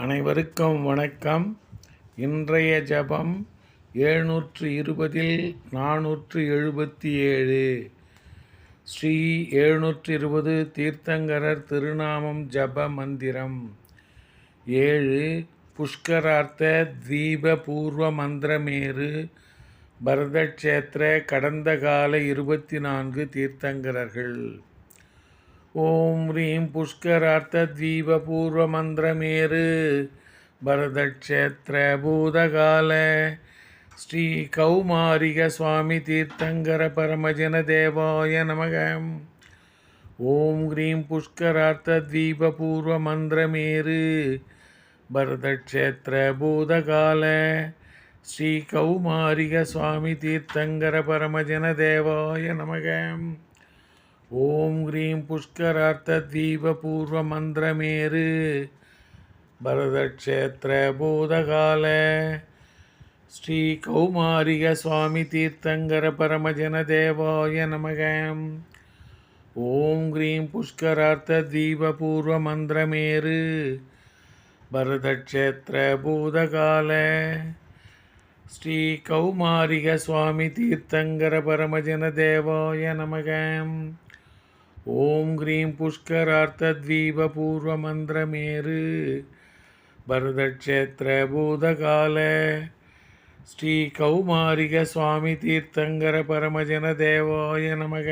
அனைவருக்கும் வணக்கம். இன்றைய ஜபம் 720 477. ஸ்ரீ 720 தீர்த்தங்கரர் திருநாமம் ஜப மந்திரம். 7 புஷ்கரார்த்த தீப பூர்வ மந்திரமேரு பரதக்ஷேத்திர கடந்த கால 24 தீர்த்தங்கரர்கள். ஓம் ரீம் புஷ்கரார்த்த தீப பூர்வ மந்திரமேரு பரதக்ஷேத்திர பூதகால ஸ்ரீ கௌமாரிக சுவாமி தீர்த்தங்கர பரமஜன தேவாய நமக. ஓம் ரீம் புஷ்கரார்த்த தீப பூர்வ மந்திரமேரு பரதக்ஷேத்திர பூதகால ஸ்ரீ கௌமாரிக சுவாமி தீர்த்தங்கர பரமஜன தேவாய நமக. ஓம் க்ரீம் புஷ்கரார்த்த தீப பூர்வ மந்திரமேரு பரதக்ஷேத்திர பூதகால ஸ்ரீ கௌமாரிக சுவாமி தீர்த்தங்கர பரமஜன தேவாய நமக. ஓம் க்ரீம் புஷ்கரார்த்த தீப பூர்வ மந்திரமேரு பரதக்ஷேத்திர பூதகால ஸ்ரீ கௌமாரிக சுவாமி தீர்த்தங்கர பரமஜன தேவாய நமக. ஓம் க்ரீம் புஷ்கரார்த்த தீப பூர்வ மந்திரமேரு பரதக்ஷேத்திர பூதகால ஸ்ரீ கௌமாரிக சுவாமி தீர்த்தங்கர பரமஜன தேவாய நமக.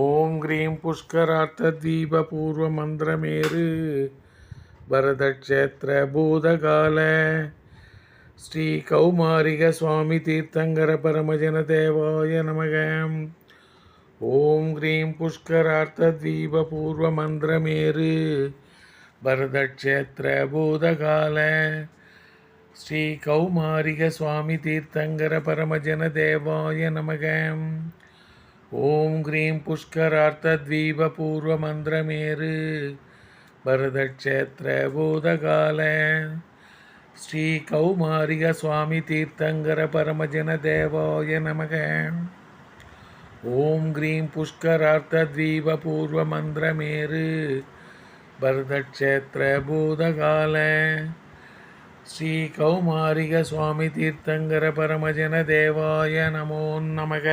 ஓம் க்ரீம் புஷ்கரார்த்த தீப பூர்வ மந்திரமேரு பரதக்ஷேத்திர பூதகால ஸ்ரீ கௌமாரிக சுவாமி தீர்த்தங்கர பரமஜன தேவாய நமக. ஓம் க்ரீம் புஷ்கரார்த்த தீப பூர்வ மந்திரமேரு பரதக்ஷேத்திர பூதகால ஸ்ரீ கௌமாரிக சுவாமி தீர்த்தங்கர பரமஜன தேவாய நமக. ஓம் க்ரீம் புஷ்கரார்த்த தீப பூர்வ மந்திரமேரு பரதக்ஷேத்திர பூதகால ஸ்ரீ கௌமாரிக சுவாமி தீர்த்தங்கர பரமஜன தேவாய நமக. ஓம் க்ரீம் புஷ்கரார்த்த தீப பூர்வ மந்திரமேரு பரதக்ஷேத்திர பூதகால ஸ்ரீ கௌமாரிக சுவாமி தீர்த்தங்கர பரமஜன தேவாய நமோ நமக.